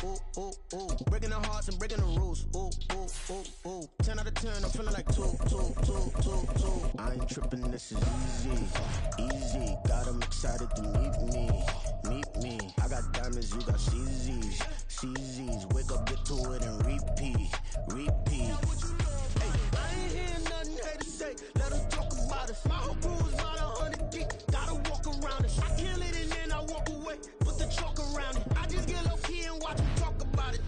ooh, ooh, ooh. Breaking the hearts and breaking the rules. Ooh, ooh, ooh, ooh. 10 out of 10, I'm feeling like 2. I ain't tripping, this is easy, easy. Got 'em excited to meet me. I got diamonds, you got CZs. Wake up, get to it, and repeat. Hey, I ain't hearing nothing haters say. Let us talk about us. My whole crew is about 100 deep. Gotta walk around us. I kill it and then I walk away. Put the chalk around it. I just get low key and watch them talk about it.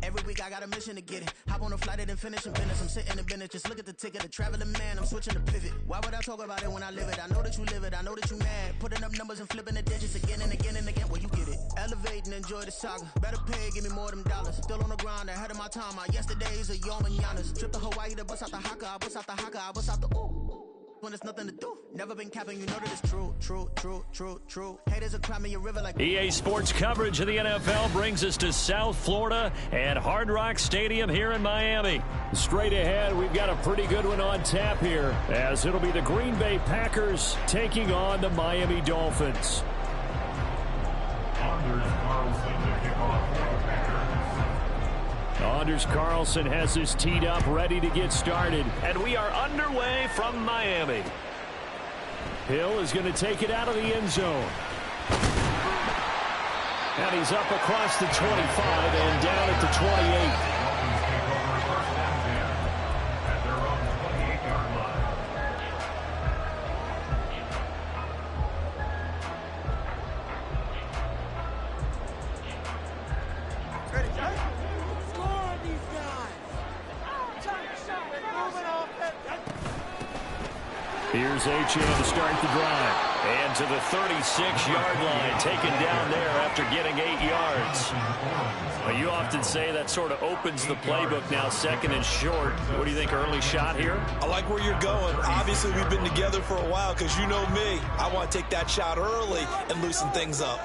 Every week I got a mission to get it. Hop on a flight and then finish in business. I'm sitting in business. Just look at the ticket. A traveling man. I'm switching to pivot. Why would I talk about it when I live it? I know that you live it. I know that you mad. Putting up numbers and flipping the digits again and again and again. Well, you get it. Elevate and enjoy the saga. Better pay, give me more of them dollars. Still on the grind, ahead of my time. My yesterdays are your mananas. Trip to Hawaii to bust out the haka. I bust out the haka. I bust out the ooh. When there's nothing to do. Never been capping, you know that it's true. Haters are climbing your river like EA Sports coverage of the NFL brings us to South Florida and Hard Rock Stadium here in Miami. Straight ahead, we've got a pretty good one on tap here, as it'll be the Green Bay Packers taking on the Miami Dolphins. Anders Carlson has his teed up, ready to get started. And we are underway from Miami. Hill is going to take it out of the end zone. And he's up across the 25 and down at the 28. Here's Achane to start the drive. And to the 36-yard line, taken down there after getting 8 yards. Well, you often say that sort of opens the playbook now, second and short. What do you think, early shot here? I like where you're going. Obviously, we've been together for a while because you know me. I want to take that shot early and loosen things up.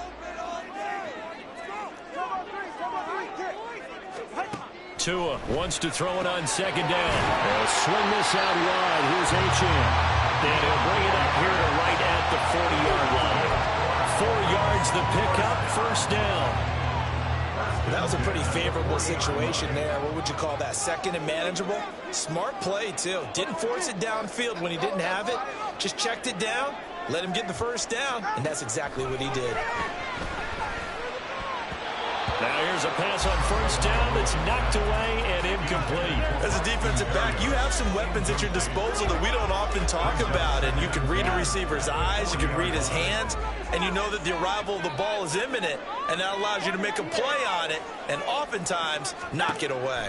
Tua wants to throw it on second down. They'll swing this out wide. Here's Achane. And he'll bring it up here to right at the 40-yard line. 4 yards the pickup, first down. That was a pretty favorable situation there. What would you call that? Second and manageable? Smart play, too. Didn't force it downfield when he didn't have it. Just checked it down, let him get the first down, and that's exactly what he did. Now here's a pass on first down that's knocked away and incomplete. As a defensive back, you have some weapons at your disposal that we don't often talk about. And you can read a receiver's eyes, you can read his hands, and you know that the arrival of the ball is imminent. And that allows you to make a play on it and oftentimes knock it away.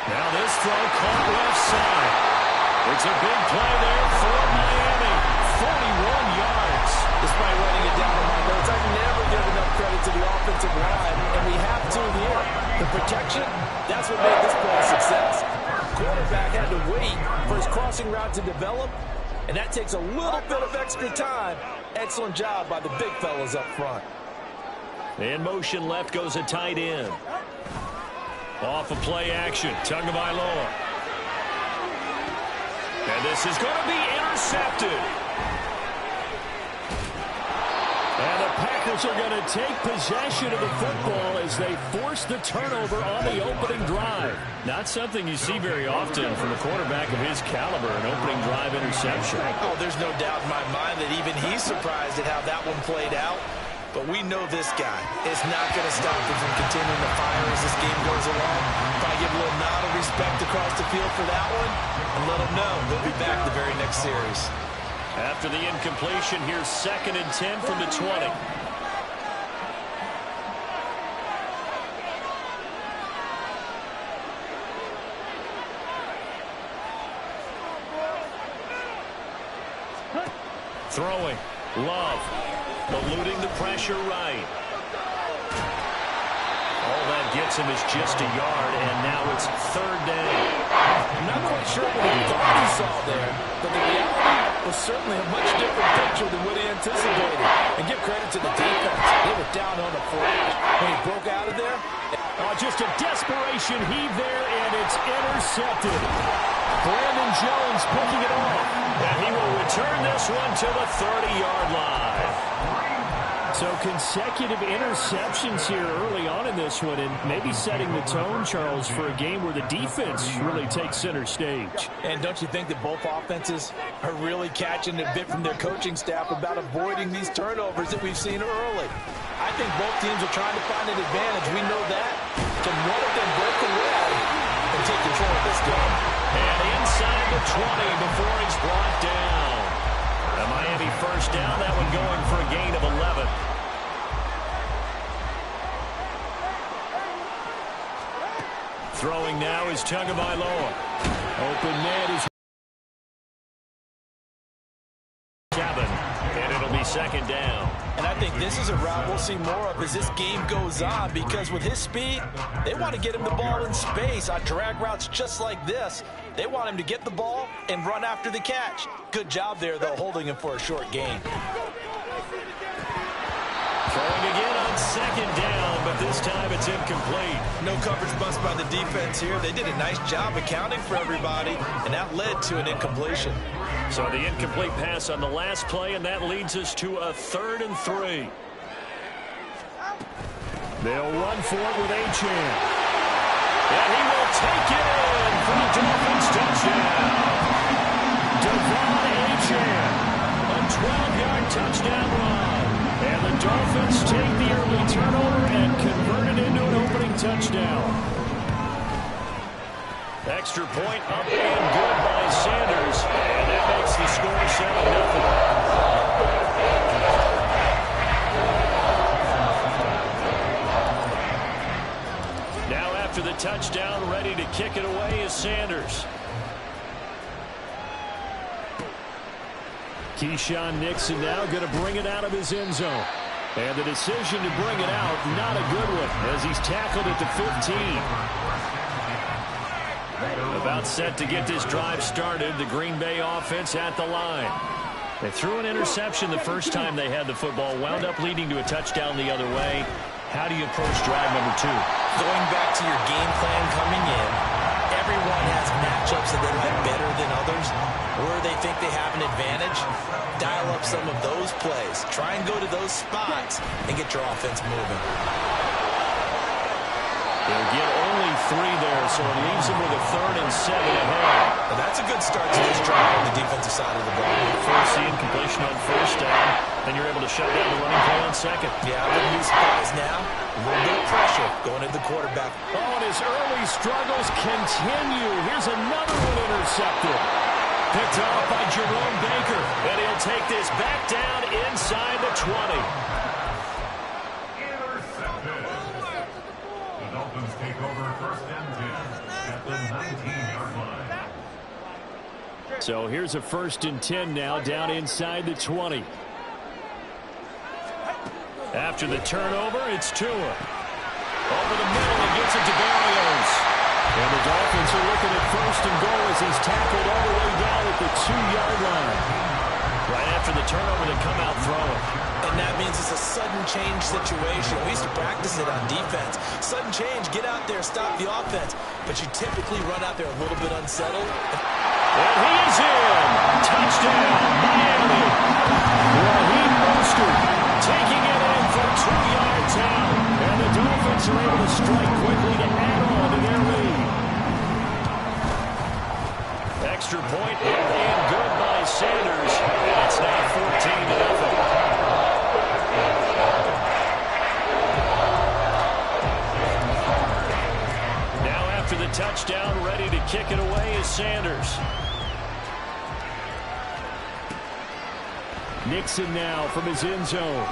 Now this throw caught left side. It's a big play there for Miami. 41 yards. Despite writing it down in my notes, I never give enough credit to the offensive line, and we have to here. The protection, that's what made this play a success. Quarterback had to wait for his crossing route to develop, and that takes a little bit of extra time. Excellent job by the big fellas up front. In motion left goes a tight end. Off of play action, Tagovailoa. And this is going to be intercepted. And the Packers are going to take possession of the football as they force the turnover on the opening drive. Not something you see very often from a quarterback of his caliber, an opening drive interception. Oh, there's no doubt in my mind that even he's surprised at how that one played out. But we know this guy is not going to stop him from continuing to fire as this game goes along. Probably give a little nod of respect across the field for that one and let him know he'll be back the very next series. After the incompletion, here's 2nd and 10 from the 20. Throwing. Love. Eluding the pressure right. All that gets him is just a yard, and now it's 3rd down. I'm not quite sure what he thought he saw there, but the reality was certainly a much different picture than what he anticipated. And give credit to the defense. They were down on the flash. When he broke out of there, just a desperation heave there, and it's intercepted. Brandon Jones picking it off. And he will return this one to the 30-yard line. So consecutive interceptions here early on in this one, and maybe setting the tone, Charles, for a game where the defense really takes center stage. And don't you think that both offenses are really catching a bit from their coaching staff about avoiding these turnovers that we've seen early? I think both teams are trying to find an advantage. We know that. Can one of them break away and take control of this game? And inside the 20 before he's brought down. A Miami first down, that one going for a gain of 11. Throwing now is Tagovailoa. Open man is 7, and it'll be second down. And I think this is a route we'll see more of as this game goes on, because with his speed, they want to get him the ball in space on drag routes just like this. They want him to get the ball and run after the catch. Good job there, though, holding him for a short gain. Throwing again on second down, but this time it's incomplete. No coverage bust by the defense here. They did a nice job accounting for everybody, and that led to an incompletion. So the incomplete pass on the last play, and that leads us to a 3rd and 3. They'll run for it with Achane. And he will take it in for the Dolphins touchdown. Devon Achane, a 12-yard touchdown run. And the Dolphins take the early turnover and convert it into an opening touchdown. Extra point up and good by Sanders. And that makes the score 7-0. Now after the touchdown, ready to kick it away is Sanders. Keyshawn Nixon now going to bring it out of his end zone. And the decision to bring it out, not a good one, as he's tackled at the 15. About set to get this drive started, the Green Bay offense at the line. They threw an interception the first time they had the football, wound up leading to a touchdown the other way. How do you approach drive number 2? Going back to your game plan coming in, everyone has matchups that they like better than others. Where they think they have an advantage, dial up some of those plays. Try and go to those spots and get your offense moving. They'll get only 3 there, so it leaves them with a 3rd and 7 ahead. Well, that's a good start to this drive on the defensive side of the ball. Force the incompletion on first down, then you're able to shut down the running play on second. Yeah, I wouldn't be surprised now. A little bit of pressure going at the quarterback. Oh, and his early struggles continue. Here's another one intercepted. Picked off by Jerome Baker, and he'll take this back down inside the 20. Intercepted. The Dolphins take over 1st and 10 at the 19-yard line. So here's a 1st and 10 now, down inside the 20. After the turnover, it's Tua. Over the middle, he gets it to Barrios. And the Dolphins are looking at 1st and goal as he's tackled all the way down at the 2-yard line. Right after the turnover, they come out throwing. And that means it's a sudden change situation. We used to practice it on defense. Sudden change, get out there, stop the offense. But you typically run out there a little bit unsettled. And he is in. Touchdown, Miami. Raheem Mostert taking it in for 2 yards out. And the Dolphins are able to strike quickly to add on to their lead. Extra point and good by Sanders. It's now 14-0. Now after the touchdown, ready to kick it away is Sanders. Nixon now from his end zone.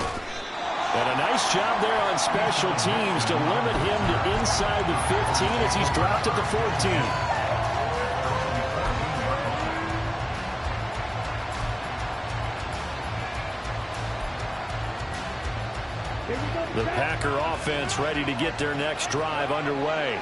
And a nice job there on special teams to limit him to inside the 15 as he's dropped at the 14. The Packer offense ready to get their next drive underway.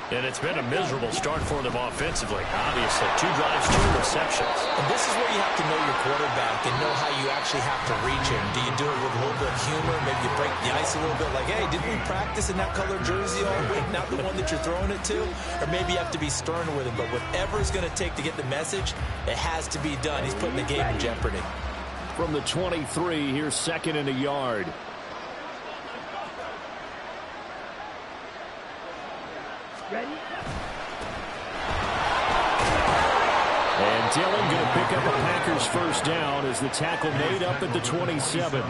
And it's been a miserable start for them offensively. Obviously, 2 drives, 2 receptions. And this is where you have to know your quarterback and know how you actually have to reach him. Do you do it with a little bit of humor? Maybe you break the ice a little bit like, hey, didn't we practice in that color jersey all week, not the one that you're throwing it to? Or maybe you have to be stern with him. But whatever it's going to take to get the message, it has to be done. He's putting the game in jeopardy. From the 23, here's 2nd and a yard. And Dillon going to pick up a Packers first down as the tackle made up at the 27.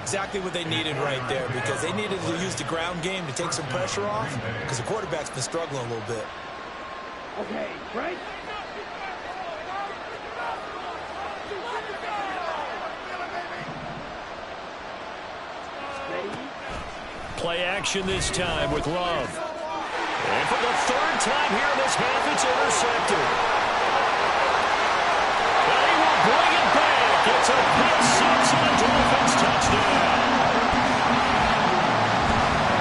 Exactly what they needed right there, because they needed to use the ground game to take some pressure off, because the quarterback's been struggling a little bit. Okay, right? Play action this time with Love. And for the third time here in this half, it's intercepted. And he will bring it back. It's a pick six and a Dolphins touchdown.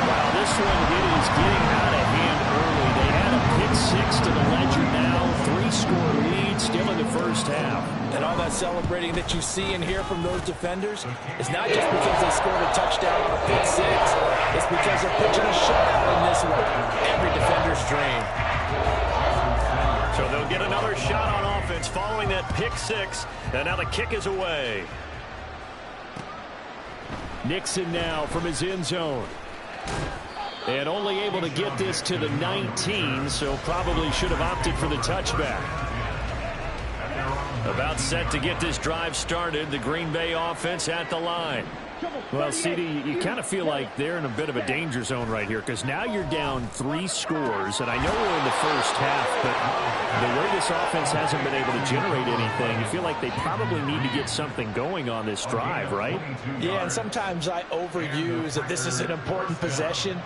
Wow, this one is getting out of hand early. They had a pick six to the ledger now. 3-score lead still in the first half. And all that celebrating that you see and hear from those defenders is not just because they scored a touchdown on a pick six. It's because they're pitching a shutout in this one. Every defender's dream. So they'll get another shot on offense following that pick six. And now the kick is away. Nixon now from his end zone. And only able to get this to the 19, so probably should have opted for the touchback. About set to get this drive started, the Green Bay offense at the line. Well, CD, you kind of feel like they're in a bit of a danger zone right here, because now you're down 3 scores, and I know we're in the first half, but the way this offense hasn't been able to generate anything, you feel like they probably need to get something going on this drive, right? Yeah, and sometimes I overuse that this is an important possession.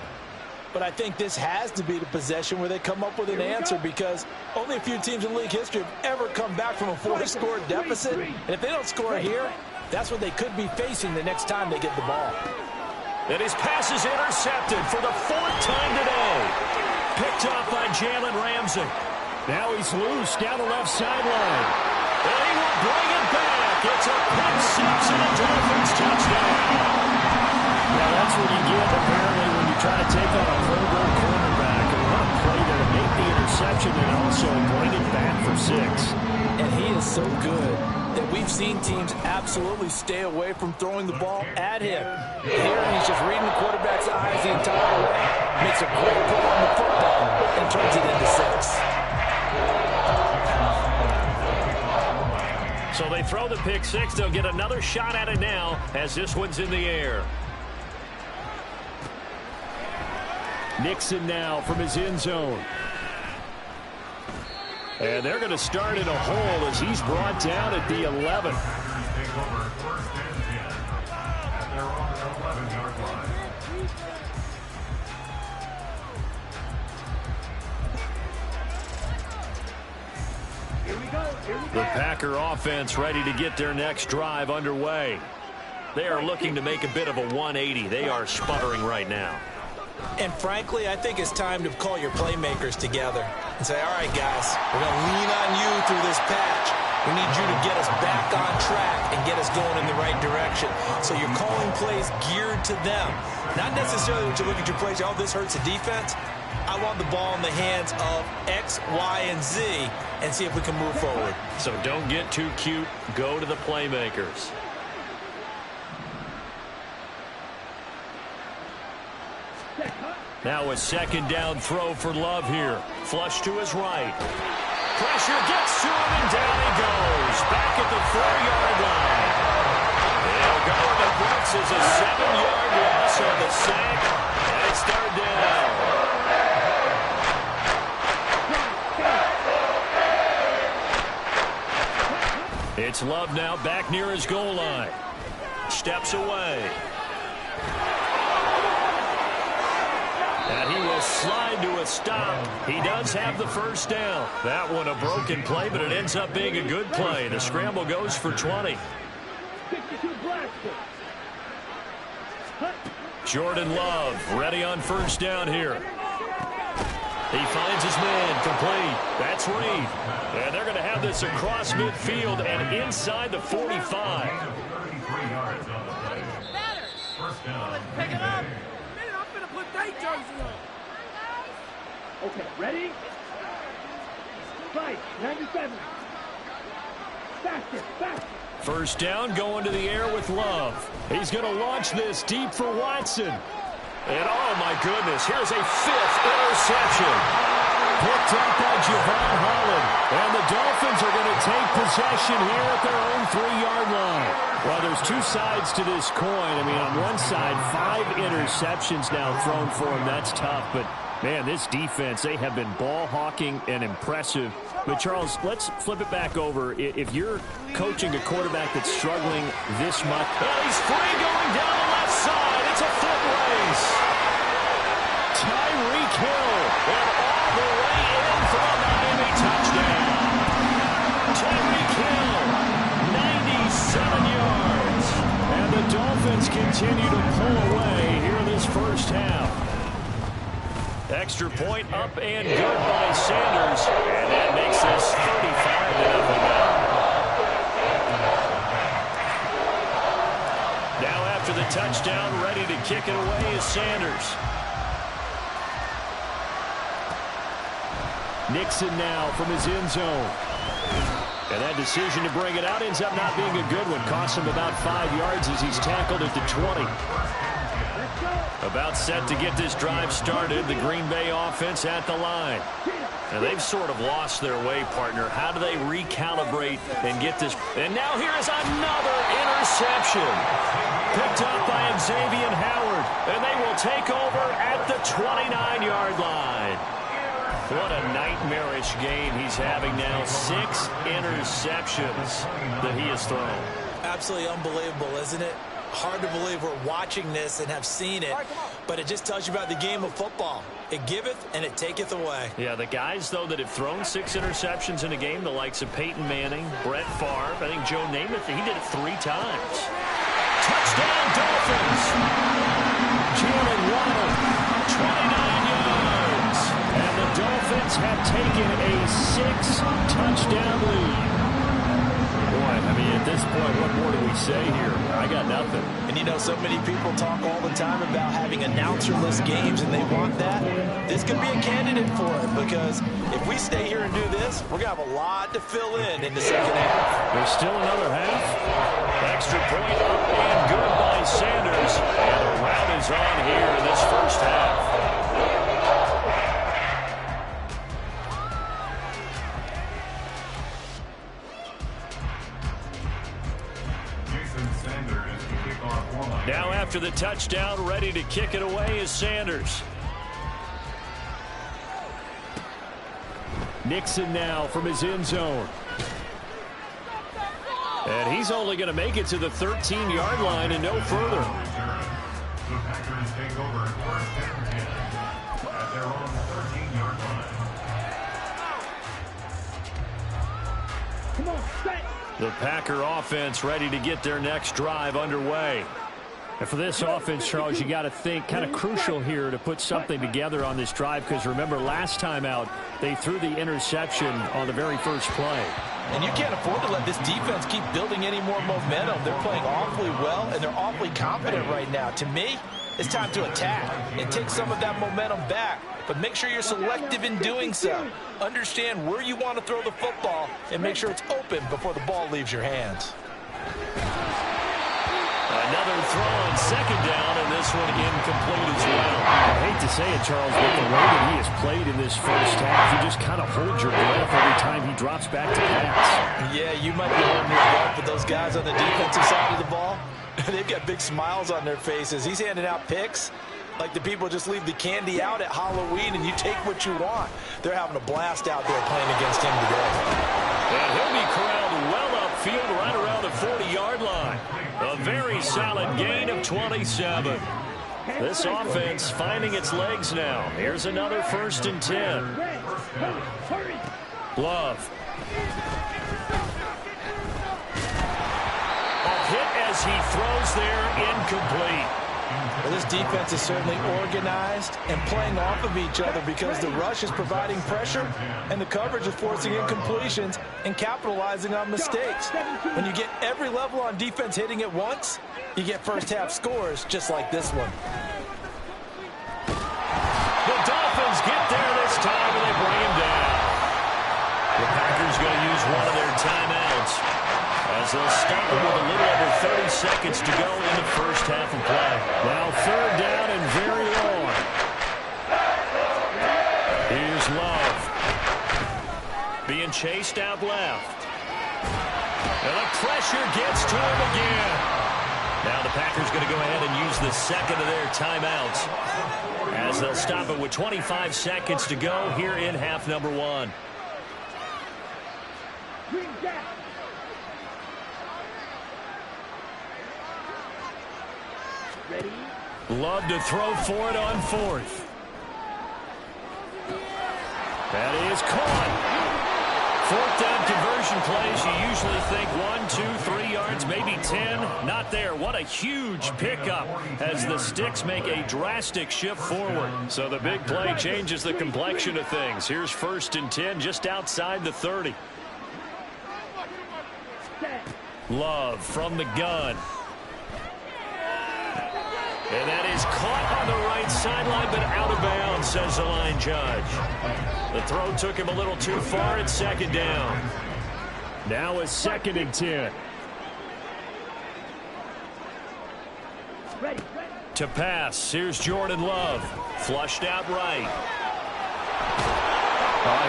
But I think this has to be the possession where they come up with an answer, because only a few teams in league history have ever come back from a 4-score deficit. And if they don't score here, that's what they could be facing the next time they get the ball. And his pass is intercepted for the 4th time today. Picked off by Jalen Ramsey. Now he's loose down the left sideline. And he will bring it back. It's a pick six and a Dolphins touchdown. Now that's what you get, apparently, when you try to take on a Pro Bowl cornerback. And what a play there to make the interception and also bring it back for 6. And he is so good that we've seen teams absolutely stay away from throwing the ball at him. Here he's just reading the quarterback's eyes the entire way, makes a great play on the football, and turns it into 6. So they throw the pick six. They'll get another shot at it now as this one's in the air. Nixon now from his end zone. And they're going to start in a hole as he's brought down at the 11. The Packer offense ready to get their next drive underway. They are looking to make a bit of a 180. They are sputtering right now. And frankly, I think it's time to call your playmakers together and say, all right, guys, we're going to lean on you through this patch. We need you to get us back on track and get us going in the right direction. So you're calling plays geared to them. Not necessarily when you look at your plays, oh, this hurts the defense. I want the ball in the hands of X, Y, and Z and see if we can move forward. So don't get too cute. Go to the playmakers. Now a second down throw for Love here. Flush to his right. Pressure gets to him, and down he goes. Back at the 4-yard line. They'll go, and the Brooks is a 7-yard loss on the sack, and it's 3rd down. It's Love now back near his goal line. Steps away. And he will slide to a stop. He does have the first down. That one a broken play, but it ends up being a good play. The scramble goes for 20. Jordan Love ready on first down here. He finds his man complete. That's Reed. And they're going to have this across midfield and inside the 45. 33 yards on the play. First down. Pick it up. Okay, ready? Right, 97. Faster, faster. First down, going to the air with Love. He's going to launch this deep for Watson. And oh my goodness, here's a 5th interception. Picked up by Javon Holland. And the Dolphins are going to take possession here at their own 3-yard line. Well, there's two sides to this coin. I mean, on one side, 5 interceptions now thrown for him. That's tough. But, man, this defense, they have been ball hawking and impressive. But, Charles, let's flip it back over. If you're coaching a quarterback that's struggling this much. Well, he's free going down the left side. It's a foot race. Tyreek Hill. And all the way in for a Miami touchdown. Tyreek Hill, 97 yards. And the Dolphins continue to pull away here in this first half. Extra point up and good by Sanders. And that makes this 35-0 now. Now after the touchdown, ready to kick it away is Sanders. Nixon now from his end zone. And that decision to bring it out ends up not being a good one. Costs him about 5 yards as he's tackled at the 20. About set to get this drive started. The Green Bay offense at the line. Now they've sort of lost their way, partner. How do they recalibrate and get this? And now here is another interception. Picked up by Xavier Howard. And they will take over at the 29-yard line. What a nightmarish game he's having now. 6 interceptions that he has thrown. Absolutely unbelievable, isn't it? Hard to believe we're watching this and have seen it, but it just tells you about the game of football. It giveth and it taketh away. Yeah, the guys, though, that have thrown 6 interceptions in a game, the likes of Peyton Manning, Brett Favre, I think Joe Namath, he did it 3 times. Touchdown, Dolphins! Jalen Waddle, 29 yards. And the Dolphins have taken a 6-touchdown lead. Boy, I mean, at this point, what more do we say here? I got nothing. And you know, so many people talk all the time about having announcer-less games, and they want that. This could be a candidate for it, because if we stay here and do this, we're going to have a lot to fill in the second half. There's still another half. Extra point up and good by Sanders. And the rout is on here in this first half. Now after the touchdown, ready to kick it away is Sanders. Nixon now from his end zone. And he's only going to make it to the 13-yard line and no further. The Packers take over first and 10 at their own 13-yard line. Come on, set. The Packer offense ready to get their next drive underway. And for this offense, Charles, you got to think kind of crucial here to put something together on this drive, because remember last time out they threw the interception on the very first play. And you can't afford to let this defense keep building any more momentum. They're playing awfully well, and they're awfully confident right now. To me, it's time to attack and take some of that momentum back. But make sure you're selective in doing so. Understand where you want to throw the football and make sure it's open before the ball leaves your hands. Another throw on second down, and this one incomplete as well. I hate to say it, Charles, but the way that he has played in this first half, you just kind of hold your breath every time he drops back to pass. Yeah, you might be holding your breath, but those guys on the defensive side of the ball, they've got big smiles on their faces. He's handing out picks like the people just leave the candy out at Halloween and you take what you want. They're having a blast out there playing against him today. And he'll be corralled well upfield right around the 40-yard line. A very solid gain of 27. This offense finding its legs now. Here's another 1st and 10. Love. A hit as he throws there, incomplete. Well, this defense is certainly organized and playing off of each other because the rush is providing pressure and the coverage is forcing incompletions and capitalizing on mistakes. When you get every level on defense hitting at once, you get first half scores just like this one. The Dolphins get there this time and they bring him down. The Packers going to use one of their timeouts as they'll stop it with a little over 30 seconds to go in the first half of play. Now 3rd down and very chased out left. And the pressure gets to him again. Now the Packers going to go ahead and use the second of their timeouts as they'll stop it with 25 seconds to go here in half number 1. Ready? Love to throw for it on 4th. That is caught. 4th down conversion plays, you usually think 1, 2, 3 yards, maybe 10. Not there. What a huge pickup as the Sticks make a drastic shift forward. So the big play changes the complexion of things. Here's 1st and 10 just outside the 30. Love from the gun. And that is caught on the right sideline, but out of bounds, says the line judge. The throw took him a little too far at 2nd down. Now a 2nd and 10. Ready. To pass, here's Jordan Love. Flushed out right.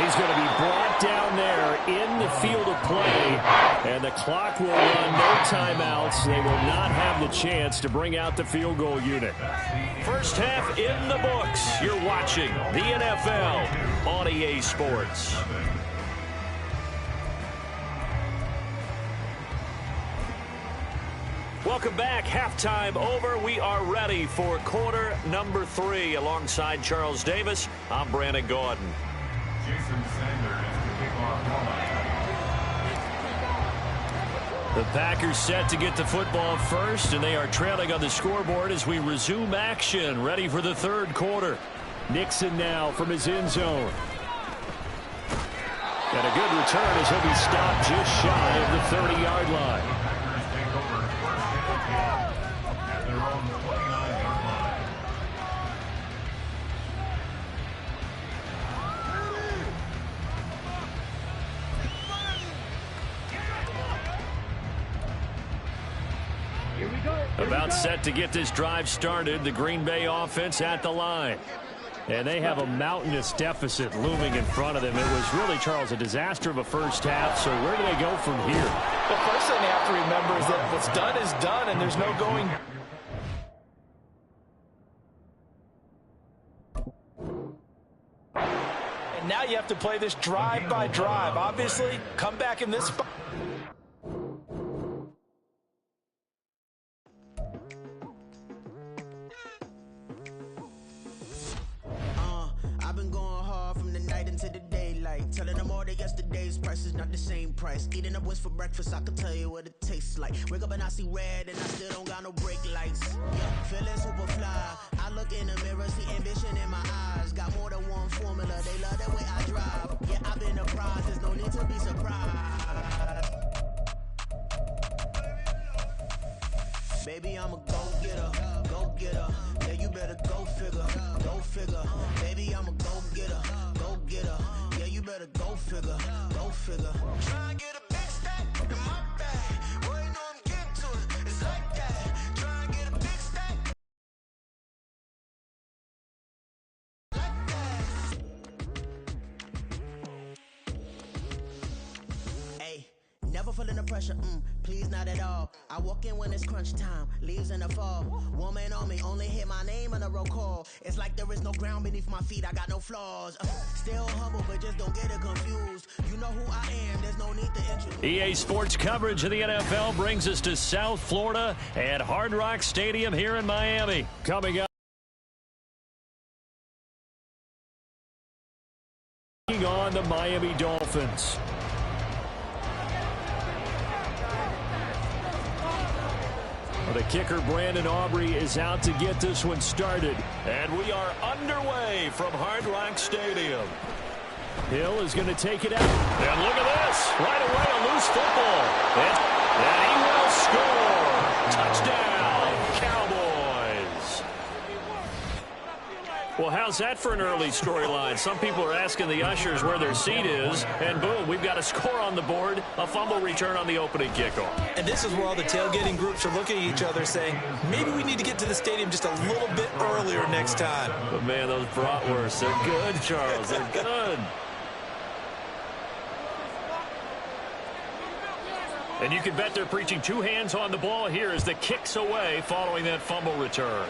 He's going to be brought down there in the field of play, and the clock will run, no timeouts. They will not have the chance to bring out the field goal unit. First half in the books. You're watching the NFL on EA Sports. Welcome back. Halftime over. We are ready for quarter number 3. Alongside Charles Davis, I'm Brandon Gordon. Jason Sanders to kick off The Packers set to get the football first, and they are trailing on the scoreboard as we resume action, ready for the 3rd quarter. Nixon now from his end zone. And a good return as he'll be stopped just shy of the 30-yard line. Packers take over 1st and 10 at their own 29-yard line. Here we go. About set to get this drive started, the Green Bay offense at the line. And they have a mountainous deficit looming in front of them. It was really, Charles, a disaster of a first half, so where do they go from here? The first thing they have to remember is that what's done is done, and there's no going. And now you have to play this drive by drive. Obviously, come back in this spot. I've been going hard from the night into the daylight, telling them all that yesterday's price is not the same price. Eating up what's for breakfast, I can tell you what it tastes like. Wake up and I see red and I still don't got no brake lights. Yeah, feeling super fly. I look in the mirror, see ambition in my eyes. Got more than one formula, they love the way I drive. Yeah, I've been a prize, there's no need to be surprised. Baby, I'm a go-getter, go-getter. Yeah, you better go figure, go figure. Baby, I'm a go-getter, go-getter. Yeah, you better go figure, go figure. Try and get a big stack in my bag. Boy, you know I'm getting to it, it's like that. Try and get a big stack. Like that. Hey, never feeling the pressure, please not at all. I walk in when it's crunch time, leaves in the fall. Woman on me, only hit my name on a roll call. It's like there is no ground beneath my feet, I got no flaws. Still humble, but just don't get it confused. You know who I am, there's no need to introduce. EA Sports coverage of the NFL brings us to South Florida at Hard Rock Stadium here in Miami. Coming up on the Miami Dolphins. The kicker, Brandon Aubrey, is out to get this one started. And we are underway from Hard Rock Stadium. Hill is going to take it out. And look at this. Right away, a loose football. And he will score. Touchdown, Cowboys. Well, how's that for an early storyline? Some people are asking the ushers where their seat is, and boom, we've got a score on the board, a fumble return on the opening kickoff. And this is where all the tailgating groups are looking at each other saying, maybe we need to get to the stadium just a little bit earlier next time. But, man, those bratwursts, they're good, Charles. They're good. And you can bet they're preaching two hands on the ball here as the kick's away following that fumble return.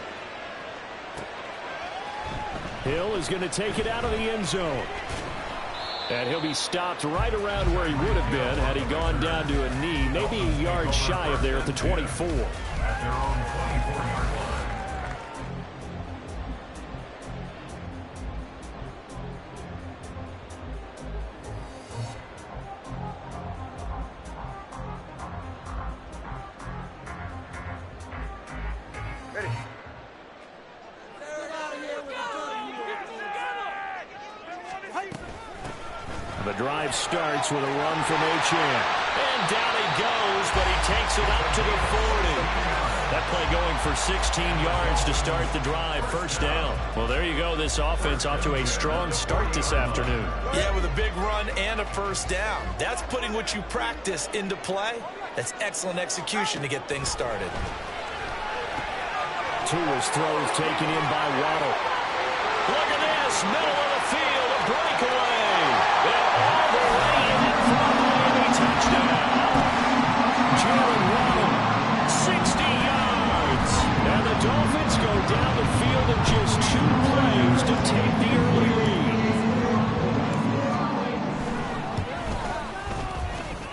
Hill is going to take it out of the end zone. And he'll be stopped right around where he would have been had he gone down to a knee, maybe a yard shy of there at the 24. At their own 24-yard line. The drive starts with a run from Achane. And down he goes, but he takes it up to the 40. That play going for 16 yards to start the drive. First down. Well, there you go. This offense off to a strong start this afternoon. Yeah, with a big run and a first down. That's putting what you practice into play. That's excellent execution to get things started. Tua's throws taken in by Waddle. Look at this. Middle of the field. A breakaway. And all the way in front. Miami touchdown. Jalen Waddle, 60 yards. And the Dolphins go down the field in just 2 plays to take the early lead.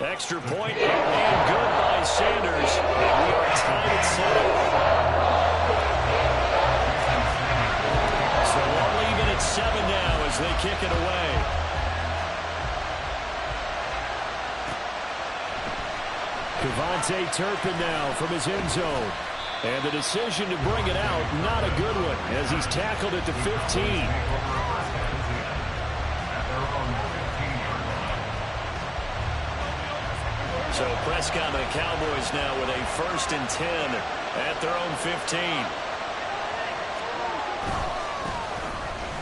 Extra point up and good by Sanders. And we are tied at 7. So all even at 7 now as they kick it away. Kevontae Turpin now from his end zone. And the decision to bring it out, not a good one, as he's tackled at the 15. So Prescott and the Cowboys now with a 1st and 10 at their own 15.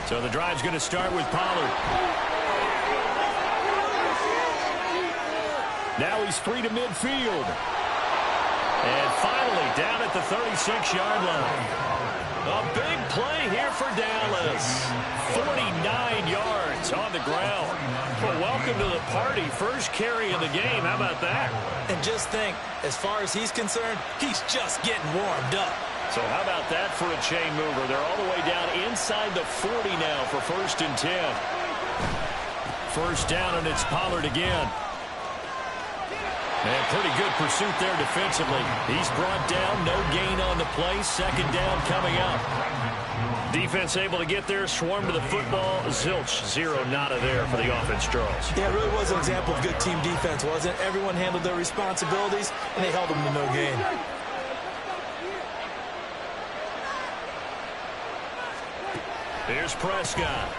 So the drive's going to start with Pollard. Now he's free to midfield. And finally down at the 36-yard line. A big play here for Dallas. 49 yards on the ground. Well, welcome to the party. First carry of the game. How about that? And just think, as far as he's concerned, he's just getting warmed up. So how about that for a chain mover? They're all the way down inside the 40 now for 1st and 10. First down, and it's Pollard again. And pretty good pursuit there defensively. He's brought down, no gain on the play. 2nd down coming up. Defense able to get there, swarm to the football. Zilch, 0 nada there for the offense, Charles. Yeah, it really was an example of good team defense, wasn't it? Everyone handled their responsibilities, and they held them to no gain. Here's Prescott.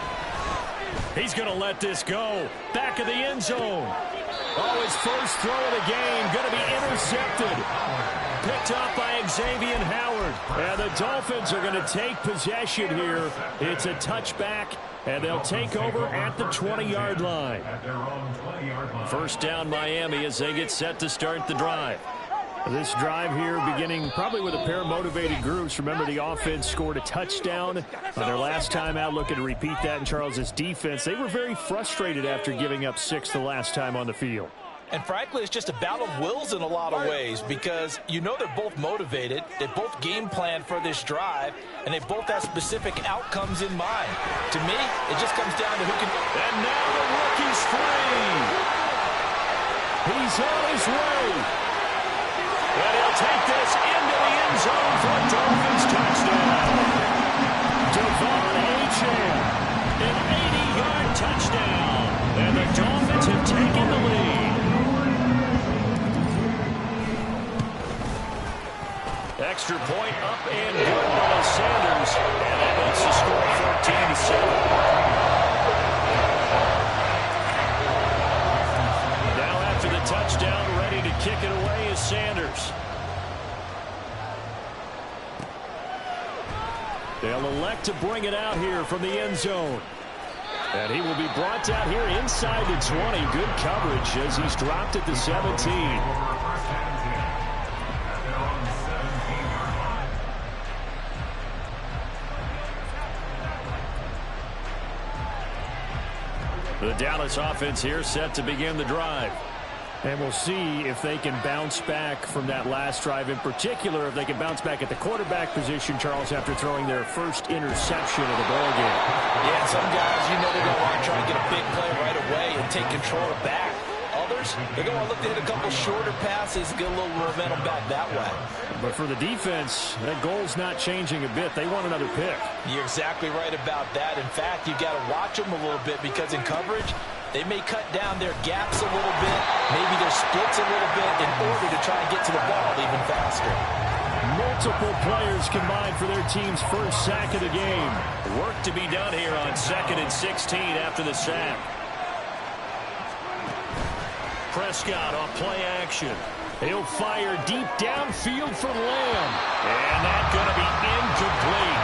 He's going to let this go. Back of the end zone. Oh, his first throw of the game going to be intercepted. Picked up by Xavier Howard. And the Dolphins are going to take possession here. It's a touchback, and they'll take over at the 20-yard line. First down Miami as they get set to start the drive. This drive here beginning probably with a pair of motivated groups. Remember, the offense scored a touchdown on their last time out. Looking to repeat that in Charles's defense. They were very frustrated after giving up 6 the last time on the field. And frankly, it's just a battle of wills in a lot of ways because you know they're both motivated. They both game plan for this drive, and they both have specific outcomes in mind. To me, it just comes down to who can... And now the rookie's free. He's on his way. And he'll take this into the end zone for a Dolphins touchdown. Devon Achane, an 80-yard touchdown. And the Dolphins have taken the lead. Extra point up and good by Sanders. And that makes the score 14-7. Now after the touchdown, ready to kick it away is Sanders. They'll elect to bring it out here from the end zone. And he will be brought down here inside the 20. Good coverage as he's dropped at the 17. The Dallas offense here set to begin the drive. And we'll see if they can bounce back from that last drive. In particular, if they can bounce back at the quarterback position, Charles, after throwing their first interception of the ballgame. Yeah, some guys, they're going to want to try to get a big play right away and take control of back. Others, they're going to look to hit a couple shorter passes, get a little momentum back that way. But for the defense, that goal's not changing a bit. They want another pick. You're exactly right about that. In fact, you've got to watch them a little bit because in coverage, they may cut down their gaps a little bit, maybe their splits a little bit in order to try and get to the ball even faster. Multiple players combined for their team's first sack of the game. Work to be done here on 2nd and 16 after the sack. Prescott on play action. He'll fire deep downfield for Lamb. And that's going to be incomplete.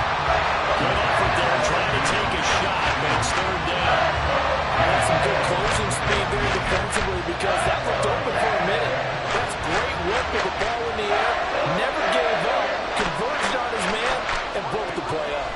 Good effort there trying to take a shot, but it's 3rd down. That's some good closing speed there defensively because that looked open for a minute. That's great work with the ball in the air. Never gave up. Converged on his man and broke the play up.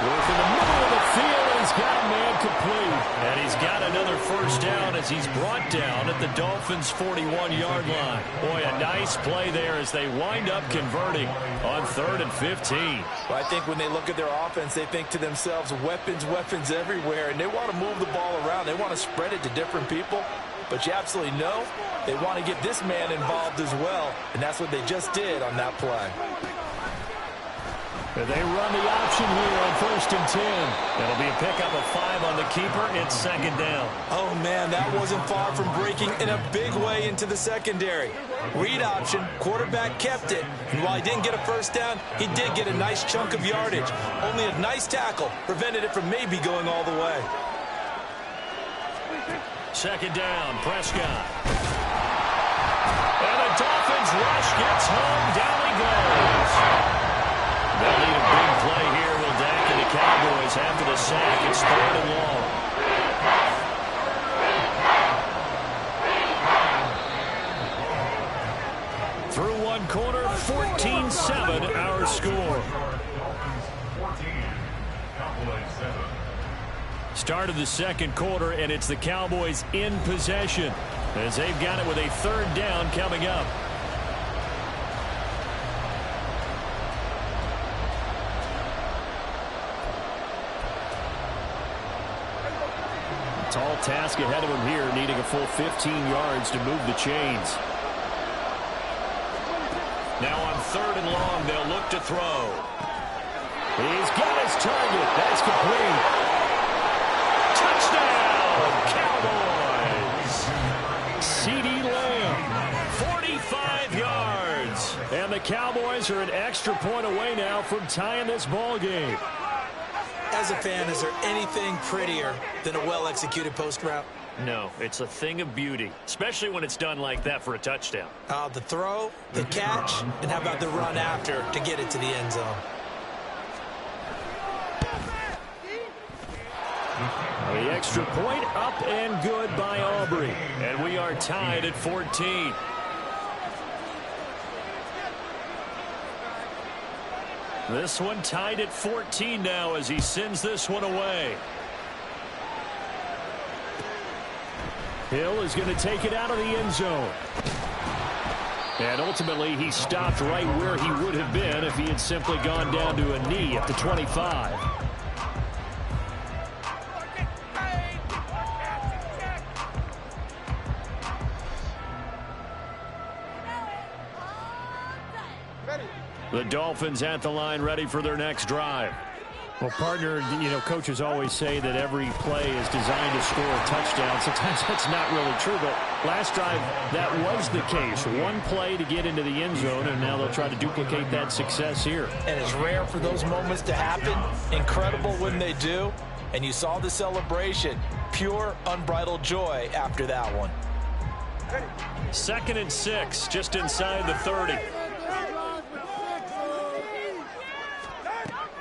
Worth in the middle of the field. He's got man complete. And he's got another first down as he's brought down at the Dolphins' 41-yard line. Boy, a nice play there as they wind up converting on 3rd and 15. Well, I think when they look at their offense, they think to themselves, weapons, weapons everywhere, and they want to move the ball around. They want to spread it to different people. But you absolutely know they want to get this man involved as well, and that's what they just did on that play. They run the option here on 1st and 10. It'll be a pickup of 5 on the keeper. It's 2nd down. Oh, man, that wasn't far from breaking in a big way into the secondary. Read option, quarterback kept it. And while he didn't get a first down, he did get a nice chunk of yardage. Only a nice tackle prevented it from maybe going all the way. 2nd down, Prescott. And the Dolphins rush gets home. Down he goes. They'll need a big play here. Will Dak and the Cowboys after the sack. It's 3rd and long. Through one quarter, 14-7 our score. 14, Cowboys 7. Start of the 2nd quarter, and it's the Cowboys in possession as they've got it with a 3rd down coming up. Tall task ahead of him here, needing a full 15 yards to move the chains. Now on 3rd and long, they'll look to throw. He's got his target. That's complete. Touchdown, Cowboys. CeeDee Lamb, 45 yards. And the Cowboys are an extra point away now from tying this ball game. As a fan, is there anything prettier than a well-executed post route? No, it's a thing of beauty, especially when it's done like that for a touchdown. The throw, the catch, and how about the run after to get it to the end zone? The extra point up and good by Aubrey. And we are tied at 14. This one tied at 14 now as he sends this one away. Hill is going to take it out of the end zone. And ultimately, he stopped right where he would have been if he had simply gone down to a knee at the 25. The Dolphins at the line, ready for their next drive. Well, partner, you know, coaches always say that every play is designed to score a touchdown. Sometimes that's not really true, but last drive, that was the case. One play to get into the end zone, and now they'll try to duplicate that success here. And it's rare for those moments to happen. Incredible when they do. And you saw the celebration. Pure, unbridled joy after that one. 2nd and 6, just inside the 30.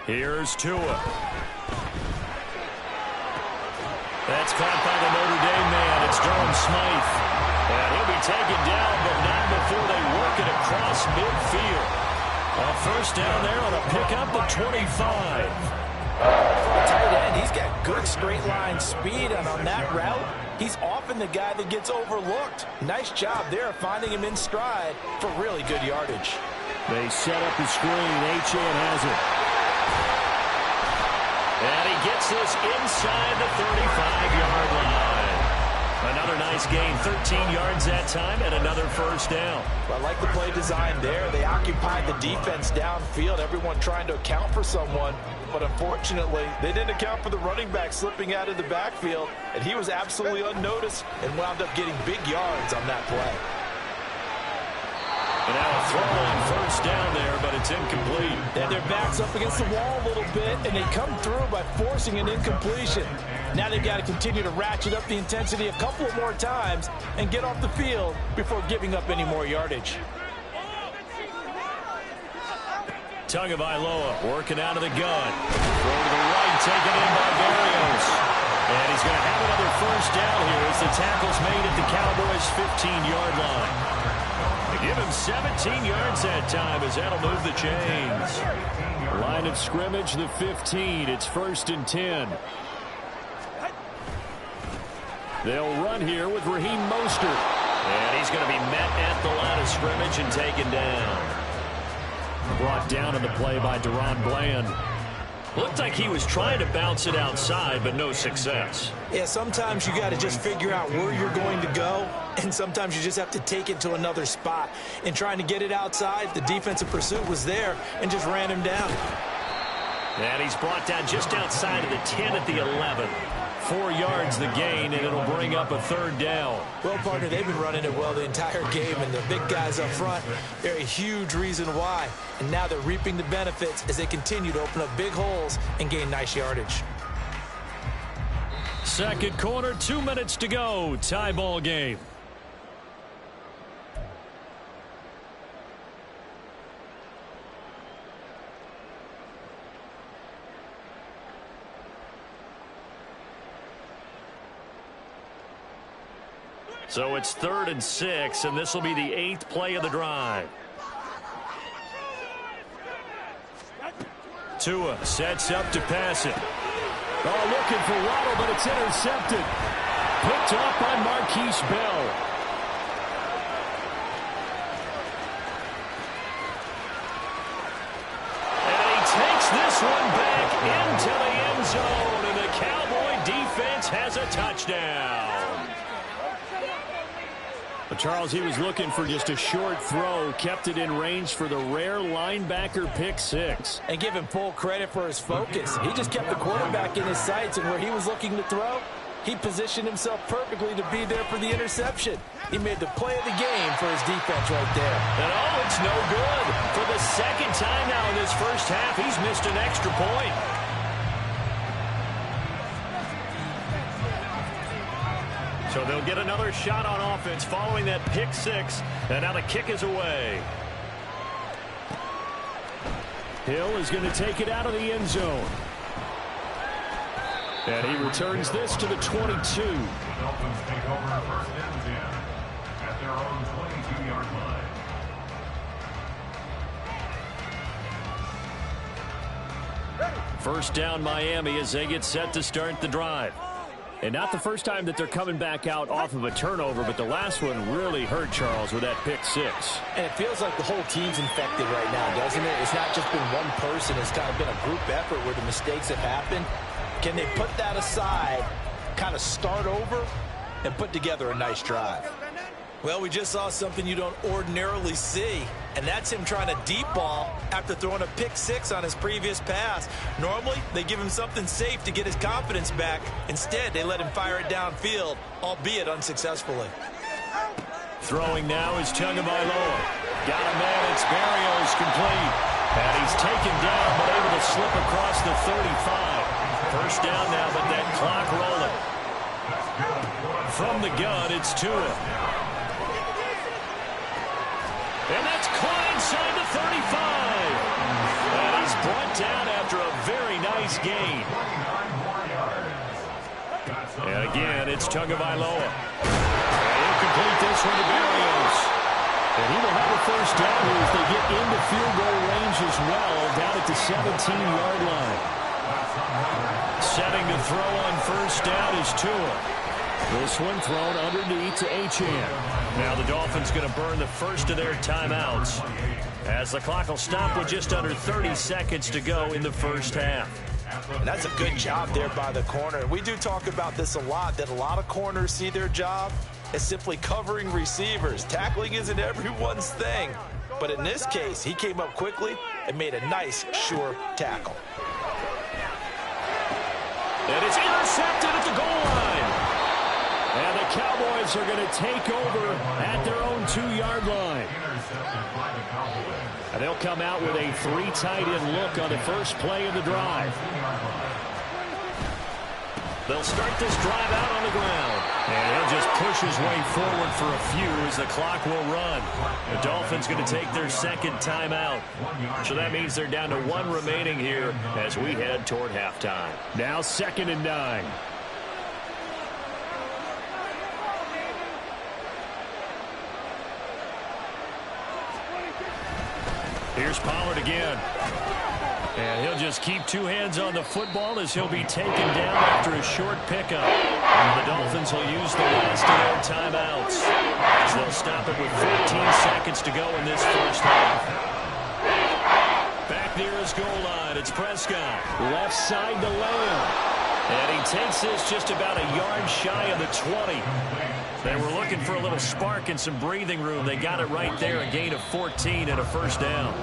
Here's Tua. That's caught by the Notre Dame man. It's Durham Smythe. And he'll be taken down, but not before they work it across midfield. A first down there on a pickup of 25. Tight end, he's got good straight line speed, and on that route, he's often the guy that gets overlooked. Nice job there finding him in stride for really good yardage. They set up the screen. Achane has it. And he gets this inside the 35-yard line. Another nice gain, 13 yards that time, and another first down. I like the play design there. They occupied the defense downfield, everyone trying to account for someone. But unfortunately, they didn't account for the running back slipping out of the backfield, and he was absolutely unnoticed and wound up getting big yards on that play. And now a throw on first down there, but it's incomplete. And their back's up against the wall a little bit, and they come through by forcing an incompletion. Now they've got to continue to ratchet up the intensity a couple of more times and get off the field before giving up any more yardage. Tagovailoa working out of the gun. Throw to the right, taken in by Berrios. And he's going to have another first down here as the tackle's made at the Cowboys' 15-yard line. They give him 17 yards that time as that'll move the chains. Line of scrimmage, the 15. It's 1st and 10. They'll run here with Raheem Mostert. And he's going to be met at the line of scrimmage and taken down. Brought down in the play by Deron Bland. Looked like he was trying to bounce it outside, but no success. Yeah, sometimes you got to just figure out where you're going to go, and sometimes you just have to take it to another spot. In trying to get it outside, the defensive pursuit was there and just ran him down. And he's brought down just outside of the 10 at the 11. 4 yards the gain, and it'll bring up a third down. Well, partner, they've been running it well the entire game, and the big guys up front, they're a huge reason why. And now they're reaping the benefits as they continue to open up big holes and gain nice yardage. Second quarter, 2 minutes to go. Tie ball game. So it's 3rd and 6, and this will be the 8th play of the drive. Tua sets up to pass it. Oh, looking for Waddle, but it's intercepted. Picked up by Marquise Bell. And he takes this one back into the end zone, and the Cowboy defense has a touchdown. But Charles, he was looking for just a short throw, kept it in range for the rare linebacker pick six. And give him full credit for his focus. He just kept the quarterback in his sights, and where he was looking to throw, he positioned himself perfectly to be there for the interception. He made the play of the game for his defense right there. And oh, it's no good. For the second time now in this first half, he's missed an extra point. So they'll get another shot on offense following that pick six. And now the kick is away. Hill is going to take it out of the end zone. And he returns this to the 22. The Dolphins take over 1st and 10 at their own 22-yard line. First down Miami as they get set to start the drive. And not the first time that they're coming back out off of a turnover, but the last one really hurt Charles with that pick six. And it feels like the whole team's infected right now, doesn't it? It's not just been one person. It's kind of been a group effort where the mistakes have happened. Can they put that aside, kind of start over, and put together a nice drive? Well, we just saw something you don't ordinarily see, and that's him trying to deep ball after throwing a pick six on his previous pass. Normally, they give him something safe to get his confidence back. Instead, they let him fire it downfield, albeit unsuccessfully. Throwing now is Tagovailoa. Got a man, it's Berrios, complete. And he's taken down, but able to slip across the 35. First down now, but that clock rolling. From the gun, it's Tua. And that's caught inside the 35. And he's brought down after a very nice gain. And again, it's Tagovailoa. He'll complete this one to Berrios. And he will have a first down here as they get into field goal range as well, down at the 17-yard line. Setting to throw on first down is Tua. This one thrown underneath to Achane. Now the Dolphins going to burn the first of their timeouts as the clock will stop with just under 30 seconds to go in the first half. And that's a good job there by the corner. We do talk about this a lot, that a lot of corners see their job as simply covering receivers. Tackling isn't everyone's thing. But in this case, he came up quickly and made a nice, sure tackle. And it's intercepted at the goal line. And the Cowboys are going to take over at their own 2-yard line. And they'll come out with a 3 tight end look on the first play of the drive. They'll start this drive out on the ground. And he'll just push his way forward for a few as the clock will run. The Dolphins going to take their second timeout. So that means they're down to 1 remaining here as we head toward halftime. Now 2nd and 9. Here's Pollard again. And he'll just keep 2 hands on the football as he'll be taken down after a short pickup. And the Dolphins will use the last of their timeouts as they'll stop it with 15 seconds to go in this first half. Back near his goal line, it's Prescott. Left side to Lamb. And he takes this just about a yard shy of the 20. They were looking for a little spark and some breathing room. They got it right there, a gain of 14 and a first down.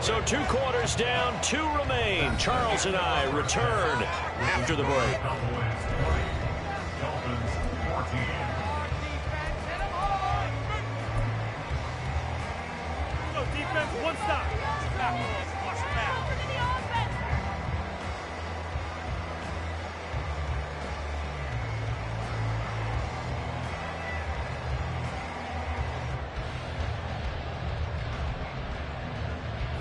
So 2 quarters down, 2 remain. Charles and I return after the break. Defense, 1 stop.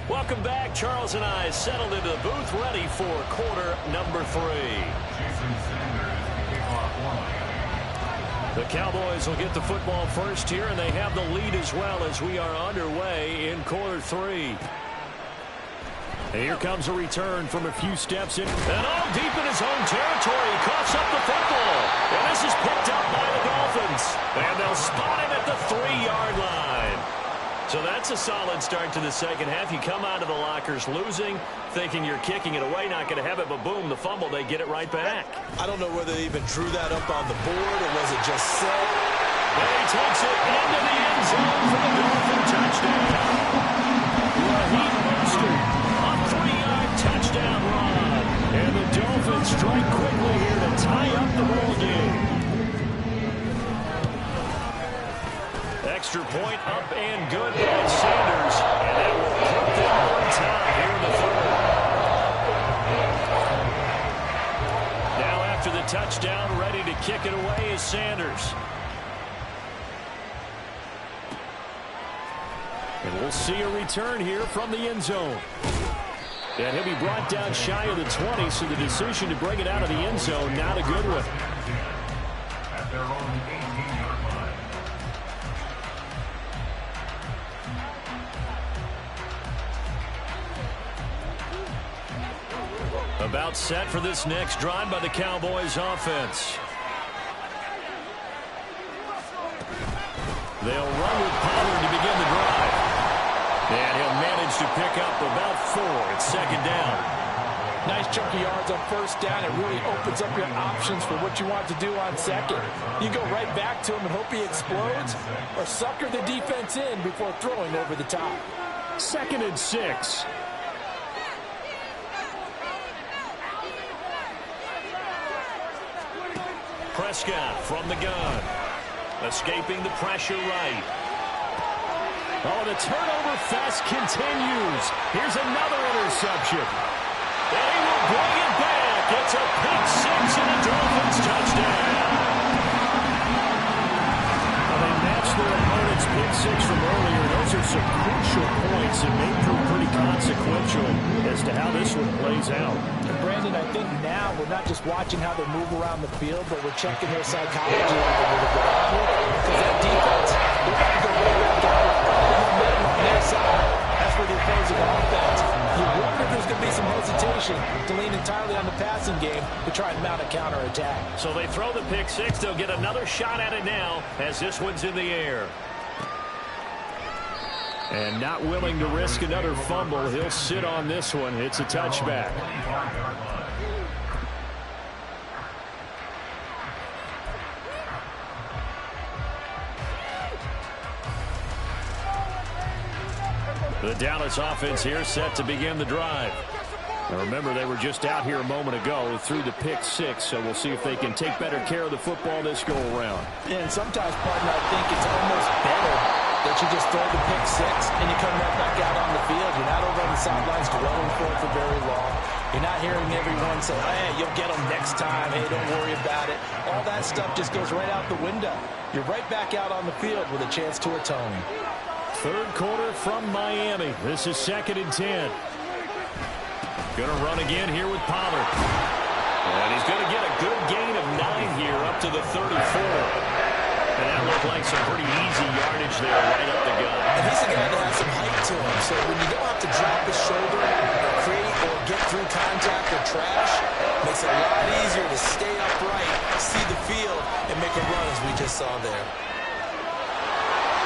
Welcome back. Charles and I settled into the booth, ready for quarter number 3. The Cowboys will get the football first here, and they have the lead as well as we are underway in quarter 3. And here comes a return from a few steps in. And all deep in his own territory. He coughs up the football. And this is picked up by the Dolphins. And they'll spot him at the 3-yard line. So that's a solid start to the second half. You come out of the lockers losing, thinking you're kicking it away, not going to have it, but boom, the fumble, they get it right back. I don't know whether they even drew that up on the board or was it just set. And he takes it into the end zone for the Dolphin touchdown. Raheem Mostert, a 3-yard touchdown run. And the Dolphins strike quickly here to tie up the ball game. Extra point up and good by Sanders. And that will put them on top here in the third. Now after the touchdown, ready to kick it away is Sanders. And we'll see a return here from the end zone. And he'll be brought down shy of the 20, so the decision to bring it out of the end zone, not a good one. At their own 18-yard line. About set for this next drive by the Cowboys offense. They'll run with Pollard to begin the drive. And he'll manage to pick up about 4 at 2nd down. Nice chunk of yards on first down. It really opens up your options for what you want to do on second. You go right back to him and hope he explodes, or sucker the defense in before throwing over the top. 2nd and 6. Prescott from the gun. Escaping the pressure right. Oh, the turnover fest continues. Here's another interception. And he will bring it back. It's a pick 6 and a Dolphins touchdown. Well, they matched their opponent's pick 6 from earlier. Those are some crucial points that may prove pretty consequential as to how this one plays out. And Brandon, I think now we're not just watching how they move around the field, but we're checking their psychology a little bit. Because that defense, they're going to go way back out. On their side. That's where the opposing offense. You wonder if there's going to be some hesitation to lean entirely on the passing game to try and mount a counterattack. So they throw the pick six. They'll get another shot at it now as this one's in the air. And not willing to risk another fumble, he'll sit on this one. It's a touchback. The Dallas offense here set to begin the drive. Now remember, they were just out here a moment ago through the pick six, so we'll see if they can take better care of the football this go around. And sometimes, partner, I think it's almost better that you just throw the pick six and you come right back out on the field. You're not over on the sidelines dwelling for very long. You're not hearing everyone say, hey, you'll get them next time. Hey, don't worry about it. All that stuff just goes right out the window. You're right back out on the field with a chance to atone. Third quarter from Miami. This is 2nd and 10. Going to run again here with Pollard. And he's going to get a good gain of 9 here up to the 34. And that looked like some pretty easy yardage there right up the gut. And he's a guy that has some height to him. So when you don't have to drop his shoulder or create or get through contact or trash, it makes it a lot easier to stay upright, see the field, and make a run as we just saw there.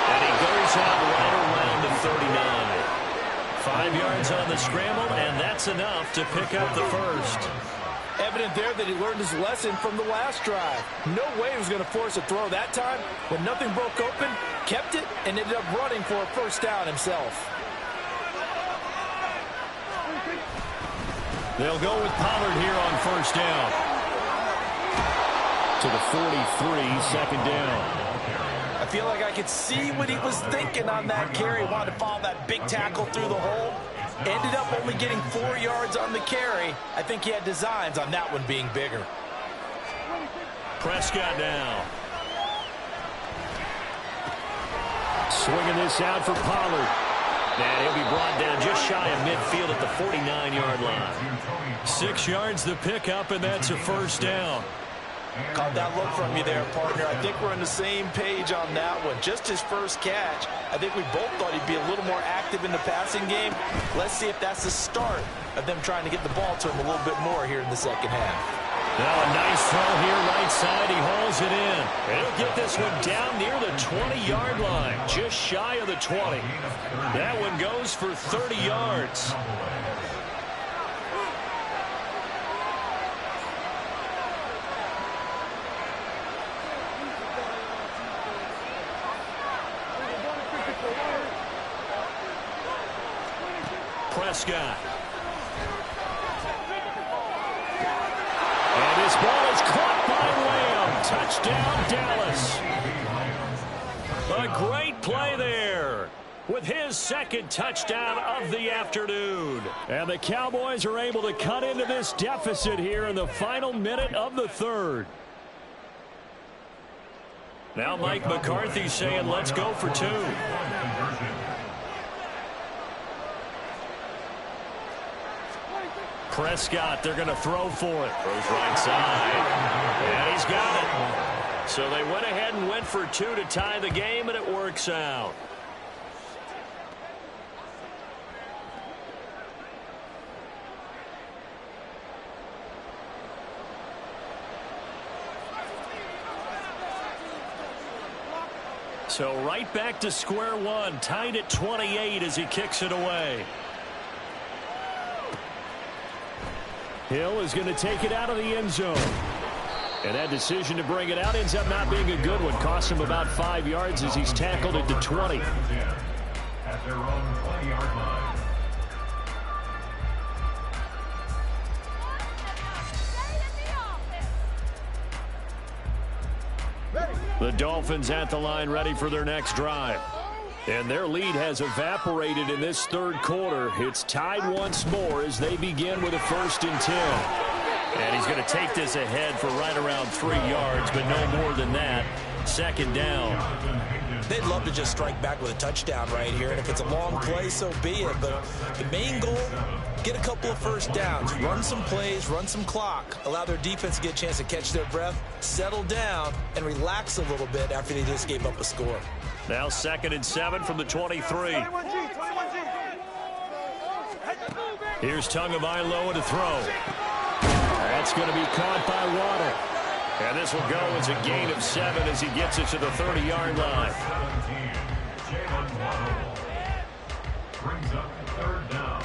And he goes out right around the 39. 5 yards on the scramble, and that's enough to pick up the first. Evident there that he learned his lesson from the last drive. No way he was going to force a throw that time. When nothing broke open, kept it, and ended up running for a first down himself. They'll go with Pollard here on first down. To the 43, 2nd down. I feel like I could see what he was thinking on that carry. He wanted to follow that big tackle through the hole. Ended up only getting 4 yards on the carry. I think he had designs on that one being bigger. Prescott now. Swinging this out for Pollard. And he'll be brought down just shy of midfield at the 49-yard line. 6 yards the pickup, and that's a first down. Caught that look from you there, partner. I think we're on the same page on that one. Just his first catch. I think we both thought he'd be a little more active in the passing game. Let's see if that's the start of them trying to get the ball to him a little bit more here in the second half. Now a nice throw here right side. He hauls it in. And he'll get this one down near the 20-yard line. Just shy of the 20. That one goes for 30 yards. Prescott. And this ball is caught by Lamb. Touchdown, Dallas. A great play there with his second touchdown of the afternoon. And the Cowboys are able to cut into this deficit here in the final minute of the third. Now Mike McCarthy saying, let's go for 2. Prescott, they're going to throw for it. Throws right side. And he's got it. So they went ahead and went for 2 to tie the game, and it works out. So right back to square one, tied at 28 as he kicks it away. Hill is going to take it out of the end zone. And that decision to bring it out ends up not being a good one. Costs him about 5 yards as he's tackled at the 20. At their own 20-yard line. The Dolphins at the line ready for their next drive. And their lead has evaporated in this third quarter. It's tied once more as they begin with a 1st and 10. And he's going to take this ahead for right around 3 yards, but no more than that. 2nd down. They'd love to just strike back with a touchdown right here. And if it's a long play, so be it. But the main goal, get a couple of first downs, run some plays, run some clock, allow their defense to get a chance to catch their breath, settle down, and relax a little bit after they just gave up a score. Now 2nd and 7 from the 23. Here's Tagovailoa to throw. That's going to be caught by Waddle. And this will go as a gain of 7 as he gets it to the 30-yard line. 17, Jalen Waddle brings up third down.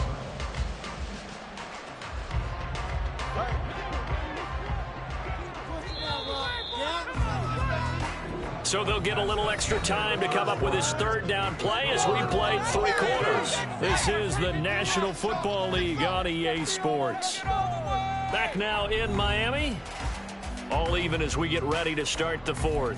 So they'll get a little extra time to come up with his third down play as we played 3 quarters. This is the National Football League on EA Sports. Back now in Miami. All even as we get ready to start the 4th.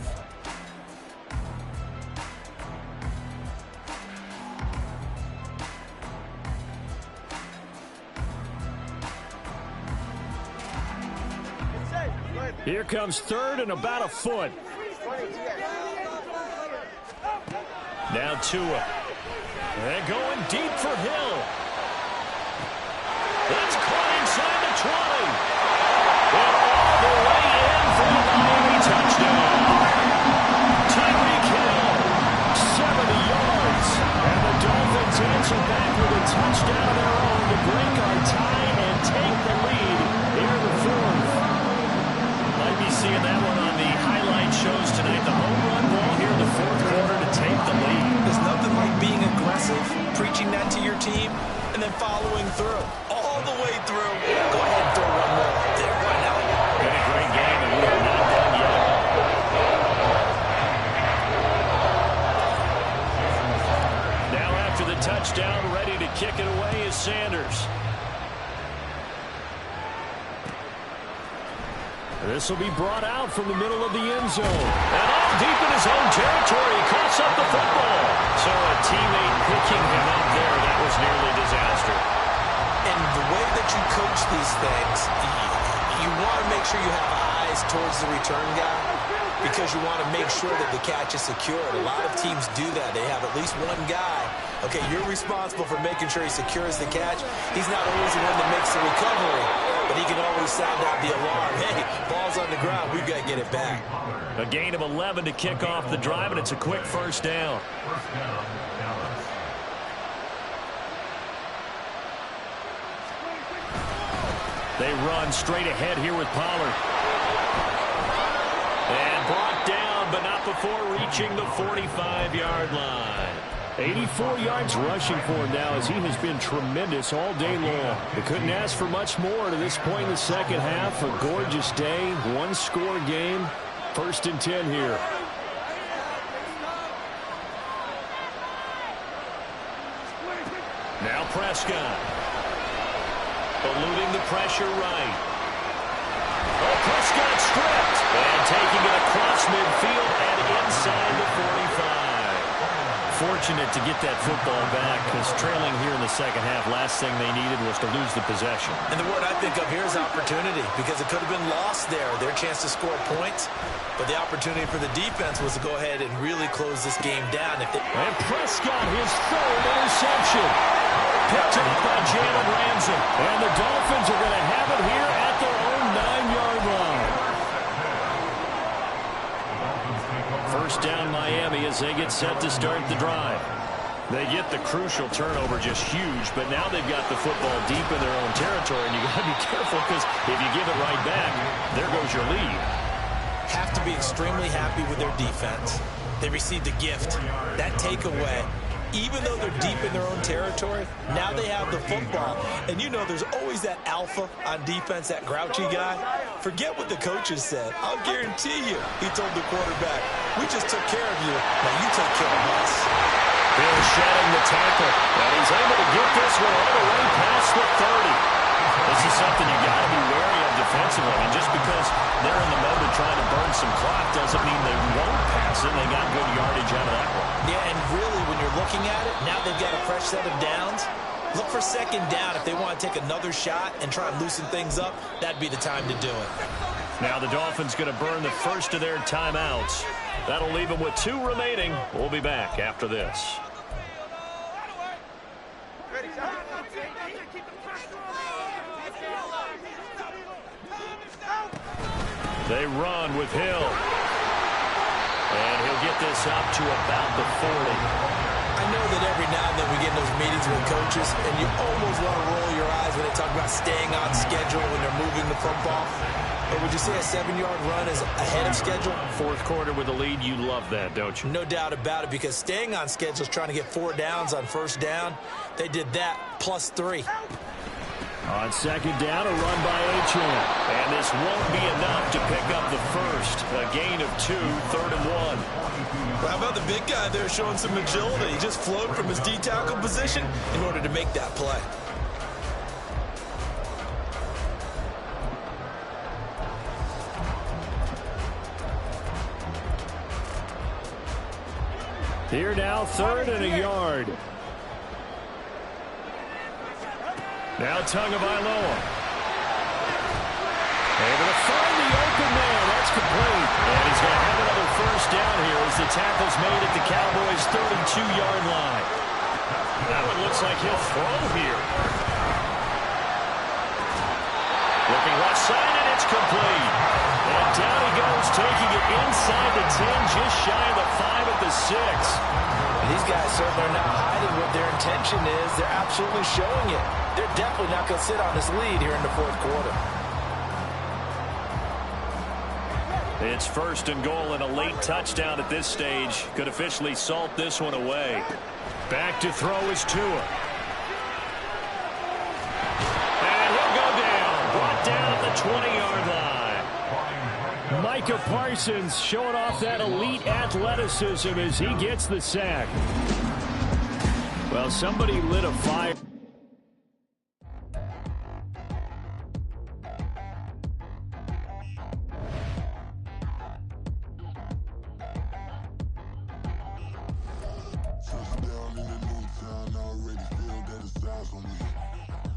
Here comes 3rd and about a foot. Now Tua. And going deep for Hill. That's caught inside the 20. And all the way in for the Miami touchdown. Tyreek Hill, 70 yards. And the Dolphins answer back with a touchdown of their own to break our tie and take the lead here in the 4th. Might be seeing that one on the highlight shows tonight. The home run ball here in the 4th quarter to take the lead. There's nothing like being aggressive, preaching that to your team, and then following through. All the way through. Go ahead and throw one more up there. Why not? Been a great game, and we are not done yet. Now after the touchdown, ready to kick it away is Sanders. This will be brought out from the middle of the end zone. And all deep in his own territory, he coughs up the football. So a teammate picking him up there, that was nearly a disaster. And the way that you coach these things, you want to make sure you have eyes towards the return guy because you want to make sure that the catch is secured. A lot of teams do that. They have at least one guy. Okay, you're responsible for making sure he secures the catch. He's not always the one that makes the recovery, but he can always sound out the alarm. Hey, ball's on the ground. We've got to get it back. A gain of 11 to kick off the drive, and it's a quick first down. First down, Dallas. They run straight ahead here with Pollard. And brought down, but not before reaching the 45-yard line. 84 yards rushing for him now as he has been tremendous all day long. They couldn't ask for much more to this point in the second half. A gorgeous day, one-score game. 1st and 10 here. Now Prescott. Eluding the pressure right. Oh, Prescott stripped. And taking it across midfield and inside the 45. Fortunate to get that football back because trailing here in the second half, last thing they needed was to lose the possession. And the word I think of here is opportunity because it could have been lost there, their chance to score points. But the opportunity for the defense was to go ahead and really close this game down. And Prescott, his 3rd interception. Picked up by Jalen Ramsey. And the Dolphins are going to have it here at their own 9-yard line. First down Miami as they get set to start the drive. They get the crucial turnover, just huge, but now they've got the football deep in their own territory, and you got to be careful because if you give it right back, there goes your lead. Have to be extremely happy with their defense. They received a gift. That takeaway, even though they're deep in their own territory, now they have the football. And you know there's always that alpha on defense, that grouchy guy. Forget what the coaches said. I'll guarantee you, he told the quarterback, we just took care of you. Now you take care of us. Bill shedding the tackle, and he's able to get this one all the way past the 30. This is something you got to be wary of defensively. And just because they're in the mode of trying to burn some clock doesn't mean they won't pass it. They got good yardage out of that one. Yeah, and really, when you're looking at it, now they've got a fresh set of downs. Look for 2nd down. If they want to take another shot and try and loosen things up, that'd be the time to do it. Now the Dolphins going to burn the first of their timeouts. That'll leave them with 2 remaining. We'll be back after this. They run with Hill. And he'll get this up to about the 40. I I know that every now and then we get in those meetings with coaches, and you almost want to roll your eyes when they talk about staying on schedule when they're moving the football. But would you say a 7-yard run is ahead of schedule? Fourth quarter with a lead, you love that, don't you? No doubt about it, because staying on schedule is trying to get 4 downs on first down. They did that plus 3. On second down, a run by Achane. And this won't be enough to pick up the first. A gain of 2, 3rd and 1. Well, how about the big guy there showing some agility? He just flowed from his D-tackle position in order to make that play. Here now, 3rd and a yard. Now Tagovailoa. Able to find the open man. That's complete. And he's going to have another first down here as the tackle's made at the Cowboys' 32-yard line. That one looks like he'll throw here. Looking left side, and it's complete. And down he goes, taking it inside the 10, just shy of the 5 at the 6. These guys certainly are not hiding what their intention is. They're absolutely showing it. They're definitely not going to sit on this lead here in the fourth quarter. It's 1st and goal and a late touchdown at this stage. Could officially salt this one away. Back to throw is Tua. And he'll go down. Brought down at the 20-yard line. Micah Parsons showing off that elite athleticism as he gets the sack. Well, somebody lit a fire. Touchdown in the new town, I already feel that it's eyes on me.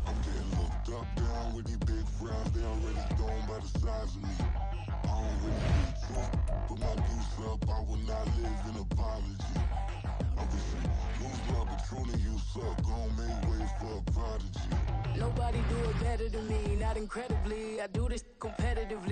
I'm getting looked up, down with these big frowns, they already thrown by the size of me. I don't really need to put my goose up, I will not live in apology. Obviously, lose love, but truly you suck, gon' make way for a prodigy. Nobody do it better than me, not incredibly. I do this competitively.